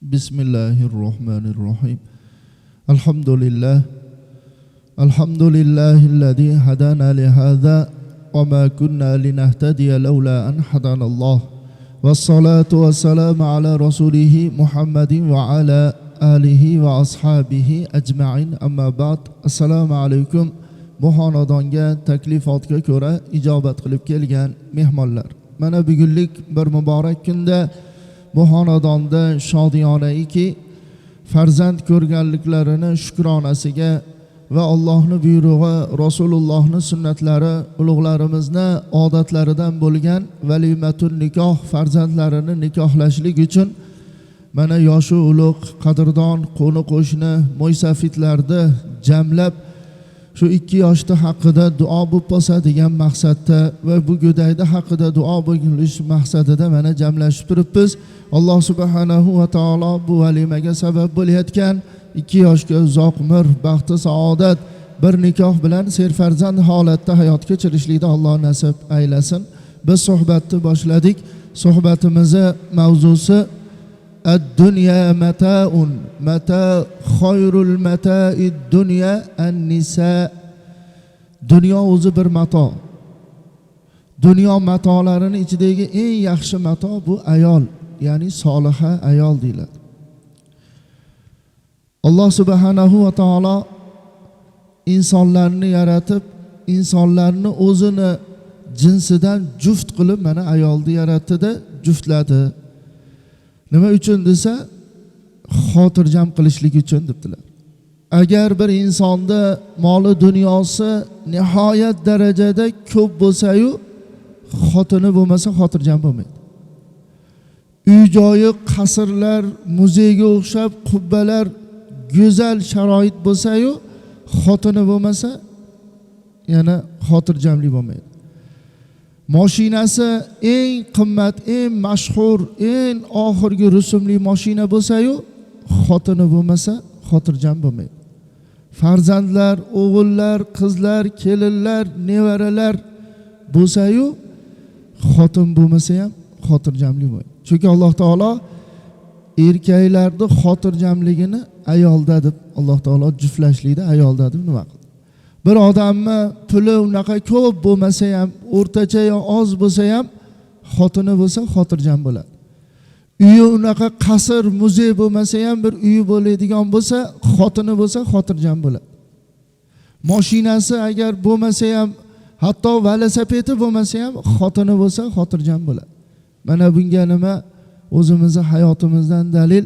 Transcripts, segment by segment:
Bismillahirrahmanirrahim. Alhamdulillah. Alhamdulillahilladzi hadana li hadza wa ma kunna linahtadiya laula an hadanallah. Wassalatu wassalamu ala rasulih Muhammadin wa ala alihi wa ashabihi ajma'in. Amma ba'd. Assalomu alaykum. Bu xonadonga taklifotga ko'ra ijobat qilib kelgan mehmonlar. Mana bugunlik bir muborak kunda bu xonadonda shodiyonaki farzand ko'rganliklarini shukronasiga va Allohning buyrug'i, Rasulullohning sunnatlari, ulug'larimizni odatlaridan bo'lgan valimatun nikoh farzandlarini nikohlashlik uchun mana yoshi ulug', qadrdon, qo'ni qo'shni, mo'ysafitlarni jamlab shu 2 yoshda haqida duo bo'lib qolsa degan maqsadda va bu go'dayda haqida duo bo'lish maqsadida mana jamlashib turibmiz. Alloh subhanahu va taolo bu valimaga sabab bo'layotgan 2 yoshga uzoq umr, baxti, saodat bir nikoh bilan serfarzand holatda hayot kechirishlikni Alloh nasib aylasin. Biz suhbatni boshladik. Suhbatimizni mavzusi ad-dunya mata'un, mata khayrul mata'id dunya an-nisa. Dunyo o'zi bir mato. Dunyo matolarining ichidagi eng yaxshi mato bu ayol, ya'ni soliha ayol deyiladi. Alloh subhanahu va taolo insonlarni yaratib, insonlarni o'zini jinsidan juft qilib mana ayolni yaratdi-da, juftladi. Nima uchun desa, xotirjam qilishlik uchun debdilar. Agar bir insonda moli dunyosi nihoyat darajada ko'p bo'lsa-yu, xotini bo'lmasa xotirjam bo'lmaydi. Uy joyi, qasrlar, muzeyga o'xshab qubbalar, go'zal sharoit bo'lsa-yu, xotini bo'lmasa yana xotirjamlik bo'lmaydi. Mashinasi eng qimmat, eng mashhur, eng oxirgi rusumli mashina bo'lsa-yu, xotini bo'lmasa xotirjam bo'lmaydi. Farzandlar, o'g'illar, qizlar, kelinlar, nevaralar bo'lsa-yu, xotin bo'lmasa ham xotirjamlik bo'lmaydi. Chunki Alloh taolo erkaklarning xotirjamligini ayolda deb, Alloh taolo juftlashlikda ayolda deb nima qildi? Bir odamni puli unaqa ko'p bo'lmasa ham, o'rtacha yo oz bo'lsa ham, xotini bo'lsa xotirjam bo'ladi. Uyi unaqa qasr, muzey bo'lmasa ham, bir uyi bo'ladigan bo'lsa, xotini bo'lsa xotirjam bo'ladi. Mashinasi agar bo'lmasa ham, hatto velosipedi bo'lmasa ham, xotini bo'lsa xotirjam bo'ladi. Mana bunga nima o'zimizning hayotimizdan dalil.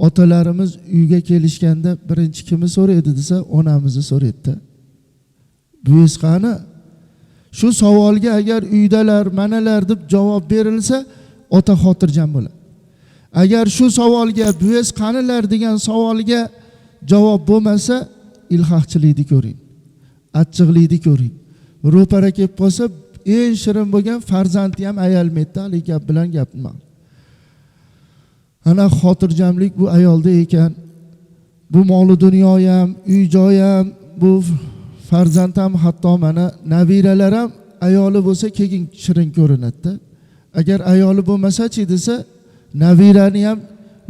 Otalarimiz uyga kelishganda birinchi kimni so'raydi desa, onamizni so'raydi. Buyis qani? Shu savolga agar uydalar, manalar deb javob berilsa, ota xotirjam bo'ladi. Agar shu savolga buyis qanilar degan savolga javob bo'lmasa, ilhaqchilikni ko'ring. Achchiqlikni ko'ring. Ro'para kelib qolsa, eng shirin bo'lgan farzandi ham ayalmaydi, hali gap bilan gapirma. Ana xotirjamlik bu ayolda ekan. Bu moli dunyo ham, uy joy ham, bu farzand ham, hatto mana nabiralar ham ayoli bo'lsa keyin shirin ko'rinadi. Agar ayoli bo'lmasa-chi desa, nabirani ham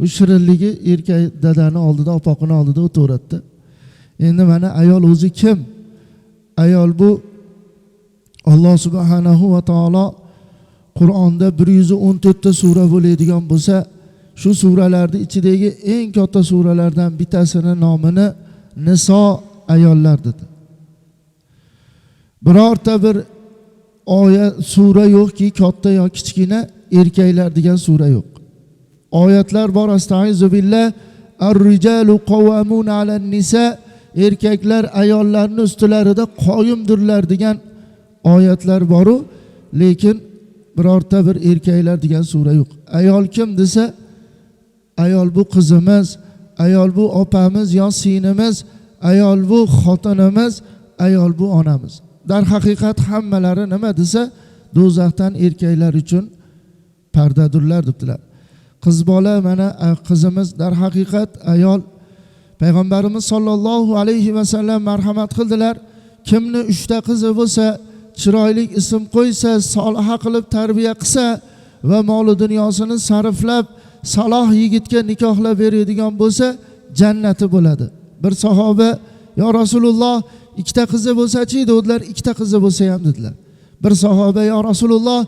u shirinligi erkak dadani oldida, opoqini oldida o'tiradi. Endi mana ayol o'zi kim? Ayol bu Alloh subhanahu va taolo Qur'onda 114 ta sura bo'ladigan bo'lsa, shu suralarning ichidagi eng katta suralardan bittasining nomini Niso ayollar dedi. Birorta bir oyat, sura yo'qki, katta yo kichkina erkaklar degan sura yo'q. Oyatlar bor. Astag'izu billah. Ar-rijalu qawwamun 'alan nisa. Erkaklar ayollarning ustilarida qoyimdirlar degan oyatlar bor-u, lekin birorta bir erkaklar degan sura yo'q. Ayol kim desa, ayol bu qizimiz, ayol bu opamiz yo sinimiz, ayol bu xotinimiz, ayol bu onamiz. Dar haqiqat hammalari nima desa, do'zaxdan erkaklar uchun pardadurlar debdilar. Qiz bola mana qizimiz, dar haqiqat ayol. Payg'ambarimiz sollallohu alayhi va sallam marhamat qildilar. Kimni 3 ta qizi bo'lsa, chiroyli ism qo'ysa, soliha qilib tarbiya qilsa va mol dunyosini sarflab saloh yigitga nikohlab beradigan bo'lsa jannati bo'ladi. Bir sahoba yo Rasululloh ikkita qizi bo'lsa-chi dedilar, ikkita qizi bo'lsa ham dedilar. Bir sahoba yo Rasululloh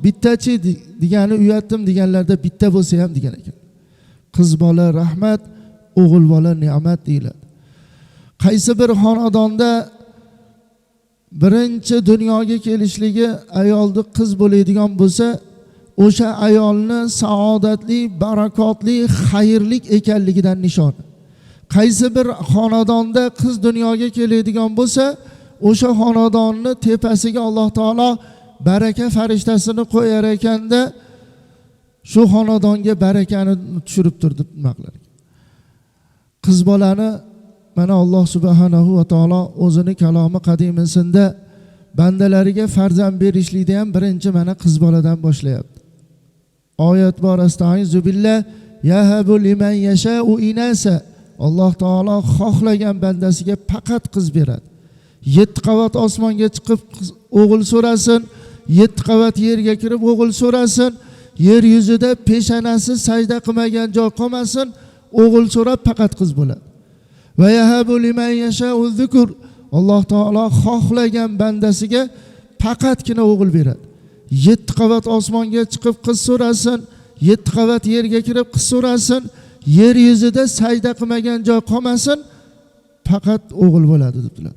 bittachi degani uyatdim deganlarda bitta bo'lsa ham degan ekan. Qiz bola rahmat, o'g'il bola ne'mat deyiladi. Qaysi bir xonadonda birinchi dunyoga kelishligi ayolni qiz bo'ladigan bo'lsa, o'sha ayolni saodatli, barakotli, xayrlik ekanligidan nishoni. Qaysi bir xonadonda qiz dunyoga keladigan bo'lsa, o'sha xonadonni tepasiga Alloh taolo baraka farishtasini qo'yar ekanda, shu xonadonga barakani tushirib turdi maqlar. Qiz bolani mana Alloh subhanahu va taolo o'zini kalomi qadimisida bandalariga farzand berishlikda ham birinchi mana qiz boladan boshlayapti. Oyat bor, astag'izu billah, yahabu liman yasha'u inasa. Alloh taolo xohlagan bandasiga faqat qiz beradi. 7 qavat osmonga chiqib o'g'il so'rasin, 7 qavat yerga kirib o'g'il so'rasin, yer yuzida peshanasi sajda qilmagan joy qolmasin, o'g'il so'rab faqat qiz bo'ladi. Va yahabu liman yasha'u zukur. Alloh taolo xohlagan bandasiga faqatgina o'g'il beradi. 7 qavat osmonga chiqib qiz so'rasin, 7 qavat yerga kirib qiz so'rasin, yer yuzida sajda qilmagan joy qolmasin, faqat o'g'il bo'ladi dedilar.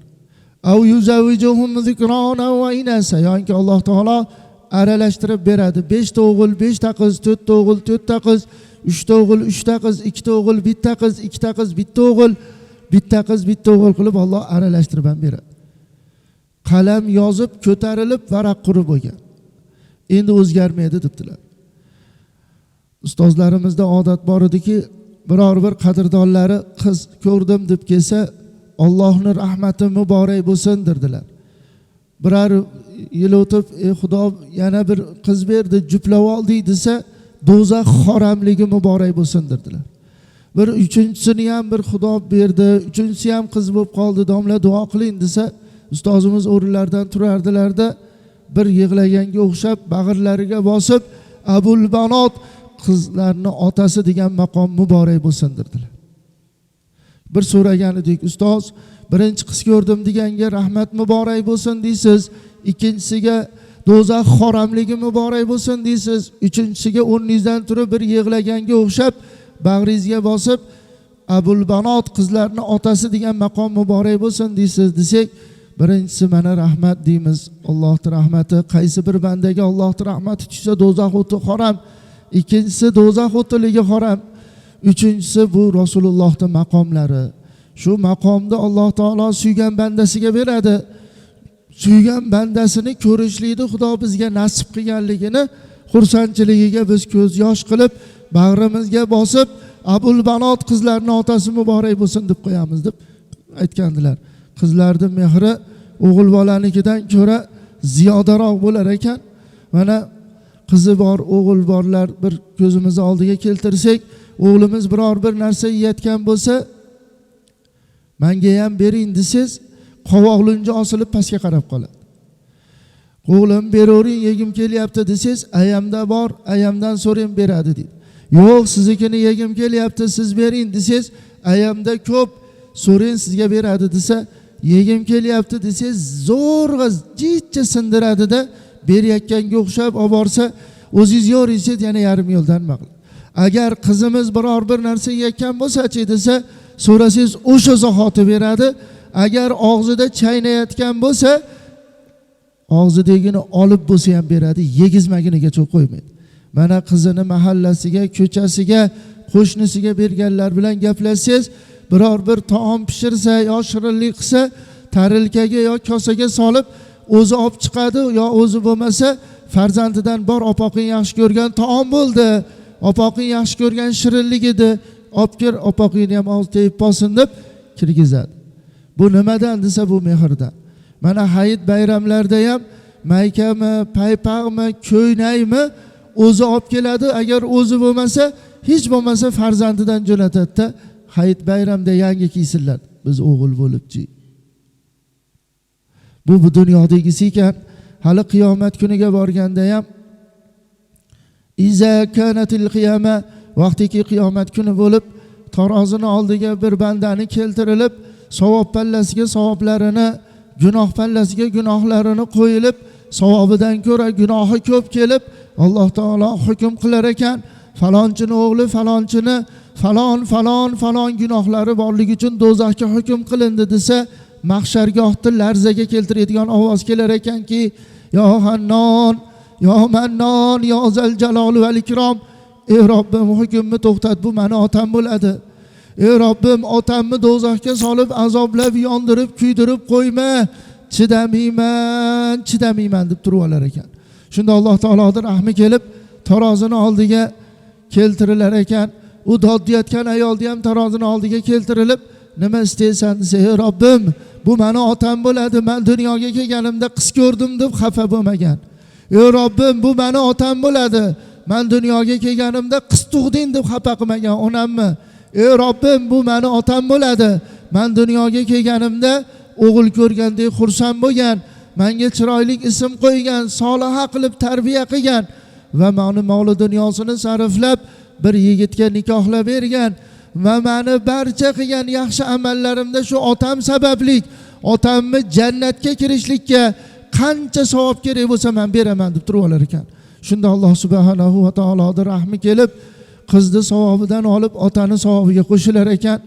Aw yuzawijuhum zikrana va inasa. Yoki Alloh taolo aralashtirib beradi. 5 ta o'g'il, 5 ta qiz, 4 ta o'g'il, 4 ta qiz, 3 ta o'g'il, 3 ta qiz, 2 ta o'g'il, 1 ta qiz, 2 ta qiz, 1 ta o'g'il, 1 ta qiz, 1 ta o'g'il qilib Alloh aralashtirib ham beradi. Qalam yozib ko'tarilib varaq qurib bo'lgan. Endi o'zgarmaydi debdilar. Ustozlarimizda odat bor ediki, biror bir qadrdonlari qiz ko'rdim deb kelsa, Allohning rahmati muborak bo'lsin derdilar. Biror yil o'tib, Xudo yana bir qiz berdi, juplab oldi desa, do'zax xoramligi muborak bo'lsin derdilar. Bir uchinchisini ham bir Xudo berdi, uchinchisi ham qiz bo'lib qoldi, domla duo qiling desa, ustozimiz o'rinlardan turardilarda, bir yig'laganga o'xshab bag'irlariga bosib, Abul Banot, qizlarning otasi degan maqom muborak bo'lsin derdilar. Bir so'ragan edik, ustoz, birinchi qiz ko'rdim deganga rahmat muborak bo'lsin deysiz, ikkinchisiga do'zax xoramligi muborak bo'lsin deysiz, uchinchisiga o'rningizdan turib bir yig'laganga o'xshab bag'ringizga bosib Abul Banot, qizlarning otasi degan maqom muborak bo'lsin deysiz desak, birinchisi mana rahmat deymiz. Allohning rahmati, qaysi bir bandaga Allohning rahmati tushsa do'zax o'ti harom, ikkinchisi do'zax o'tiligi harom, uchinchisi bu Rasulullohning maqomlari. Shu maqomda Alloh taolo suygan bandasiga beradi. Suygan bandasini ko'rishlikni Xudo bizga nasib qilganligini xursandchiligiga biz ko'z yosh qilib, bag'rimizga bosib, Abul Banot, qizlarning otasi muborak bo'lsin deb qo'yamiz deb aytgandilar. Qizlarning mehri o'g'il bolanikidan ko'ra ziyodaroq bo'lar ekan. Mana qizi bor, o'g'il borlar bir ko'zimizni oldiga keltirsak, o'g'limiz biror bir narsa yeyotgan bo'lsa, menga ham bering desiz, qovoqlunja osilib pastga qarab qoladi. O'g'lim beravering, yegim kelyapti desiz, ayamda bor, ayamdan so'rang beradi deydi. Yo'q, siznikini yegim kelyapti, siz bering desiz, ayamda ko'p, so'rang sizga beradi desa, yegim kelyapti desiz, zo'rg'a jitcha sindiradida berayotganga o'xshab olib borsa, o'zingiz yo'raysiz, yana yarim yo'ldan maqul. Agar qizimiz biror bir narsa yeyotgan bo'lsa-chi desa, so'rasangiz o'sha zahoti beradi. Agar og'zida chaynayotgan bo'lsa, og'zidagini olib bo'lsa ham beradi, yegizmaginigacha qo'ymaydi. Mana qizini mahallasiga, ko'chasiga, qo'shnisiga berganlar bilan gaplashsangiz, biror bir taom pishirsa yo shirinlik qilsa, tarilkaga yo kosaga solib o'zi olib chiqadi, yo o'zi bo'lmasa farzandidan bor, opoqing yaxshi ko'rgan taom bo'ldi, opoqing yaxshi ko'rgan shirinlik edi, olib kir, opoqingni ham og'iz tegib qolsin deb kirgizadi. Bu nimadan desa, bu mehrdan. Mana hayit bayramlarda ham maykami, paypaqmi, ko'ynakmi o'zi olib keladi. Agar o'zi bo'lmasa, hech bo'lmasa farzandidan jo'natadi-da, hayit bayramda yangi kiysinlar. Biz o'g'il bo'libchi. Bu dunyodagisi ekan. Hali qiyomat kuniga borganda ham iza kanatil qiyama vaqtiki qiyomat kuni bo'lib tarozini oldiga bir bandani keltirilib, savob pallasiga savoblarini, gunoh pallasiga gunohlarini qo'yilib, savobidan ko'ra gunohi ko'p kelib, Alloh taolo hukm qilar ekan, falonchini o'g'li falonchini falon gunohlari borligi uchun do'zaxga hukm qilindi desa, mahshargohni larzaga keltiradigan ovoz kelar ekanki, yo Hannon, yo Mannon, yo Zal Jalol val Ikrom, ey Robbim hukmni to'xtat, bu meni otam bo'ladi. Ey Robbim, otamni do'zaxga solib, azoblab, yondirib, kuydirib qo'yma. Chidamayman deb turib olar ekan. Shunda Alloh taoloning rahmi kelib, tarozini oldiga keltirilar ekan. U doddiyatgan ayolni ham tarozini oldiga keltirilib, nima istaysan desa, ey Robbim, bu meni otam bo'ladi. Men dunyoga kelganimda qiz ko'rdim deb xafa bo'lmagan. Ey Robbim, bu meni otam bo'ladi. Men dunyoga kelganimda qiz tug'ding deb xafa qilmagan onamni. Ey Robbim, bu meni otam bo'ladi. Men dunyoga kelganimda o'g'il ko'rgandek xursand bo'lgan, menga chiroyli ism qo'ygan, soliha qilib tarbiya qilgan va meni mol dunyosini sarflab bir yigitga nikohlab bergan va meni barcha qilgan yaxshi amallarimda shu otam sababli, otamni jannatga kirishlikka qancha savob kerak bo'lsa men beraman deb turib olar ekan. Shunda Alloh subhanahu va taoloning rahmi kelib, qizni savobidan olib otani savobiga qo'shilar ekan.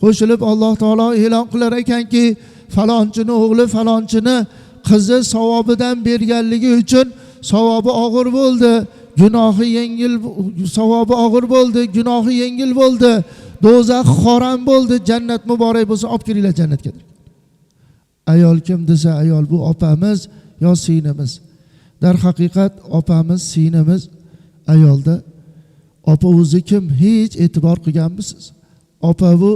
Qo'shilib Alloh taolo e'lon qilar ekanki, falonchini o'g'li falonchini qizi savobidan berganligi uchun savobi og'ir bo'ldi, gunohi yengil, savobi og'ir bo'ldi, gunohi yengil bo'ldi, do'zax xoram bo'ldi, jannat muborak bo'lsa olib kiringlar jannatga. Ayol kim desa, ayol bu opamiz yo sinimiz. Dar haqiqat opamiz, sinimiz ayolda. Opa o'zi kim, hech e'tibor qilganmisiz? Opa bu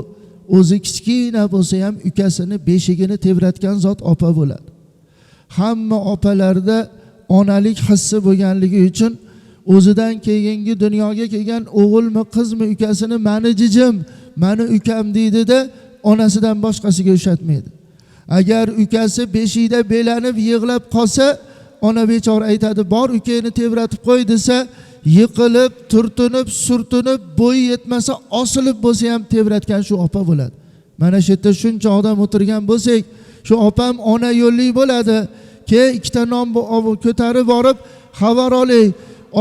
o'zi kichkina bo'lsa ham ukasini beshigini tebratgan zot opa bo'ladi. Hamma opalarda onalik hissi bo'lganligi uchun o'zidan keyingi dunyoga kelgan o'g'ilmi, qizmi, ukasini meni jijim, meni ukam deydi-da, onasidan boshqasiga ushatmaydi. Agar ukasi beshikda belanib yig'lab qolsa, ona bechora aytadi, bor ukangni tebratib qo'y desa, yiqilib, turtinib, surtinib, bo'yi yetmasa osilib bo'lsa ham tebratgan shu opa bo'ladi. Mana shu yerda shuncha odam o'tirgan bo'lsak, shu opam ona yo'lli bo'ladi. Ikkita non ko'tarib borib, xabar oling.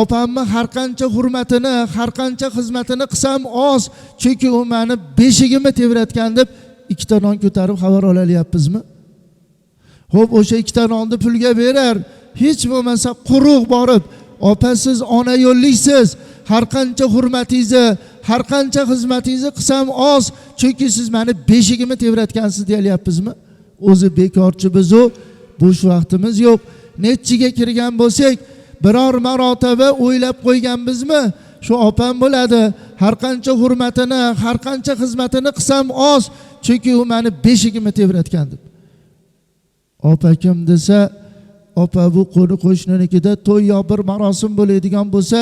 Opamni har qancha hurmatini, har qancha xizmatini qilsam oz, chunki u meni beshigimni tebratgan deb ikkita non ko'tarib xabar olayapmizmi? Xo'p, o'sha ikkita nonni pulga berar, hech bo'lmasa quruq borib, opa siz ona yo'llisiz, har qancha hurmatingizni, har qancha xizmatingizni qilsam oz, chunki siz meni beshigimni tebratgansiz deyapmizmi? O'zi bekorchi biz u, bo'sh vaqtimiz yo'q. Nechiga kirgan bo'lsak, biror marotaba o'ylab qo'yganmizmi? Shu opam bo'ladi, har qancha hurmatini, har qancha xizmatini qilsam oz, chunki u meni beshigimni tebratgan deb. Opa kim desa, opa bu qo'shninikida to'y yo bir marosim bo'ladigan bo'lsa,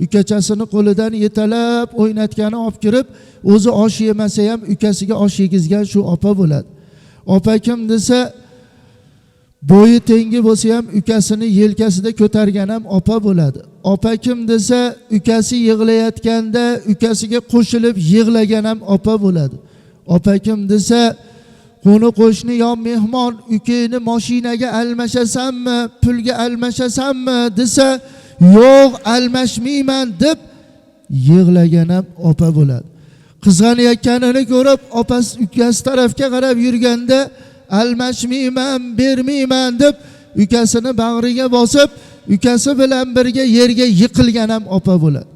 ukachasini qo'lidan yetalab o'ynatgani olib kirib, o'zi osh yemasa ham ukasiga osh yegizgan shu opa bo'ladi. Opa kim desa, bo'yi tengi bo'lsa ham ukasini yelkasida ko'targan ham opa bo'ladi. Opa kim desa, ukasi yig'layotganda ukasiga qo'shilib yig'lagan ham opa bo'ladi. Opa kim desa, qo'ni qo'shni yo mehmon ukangni mashinaga almashasanmi, pulga almashasanmi desa, yo'q almashmayman deb yig'lagan ham opa bo'ladi. Qizg'anayotganini ko'rib, opasi ukasi tarafga qarab yurganda almashmayman, bermayman deb ukasini bag'riga bosib, ukasi bilan birga yerga yiqilgan ham opa bo'ladi.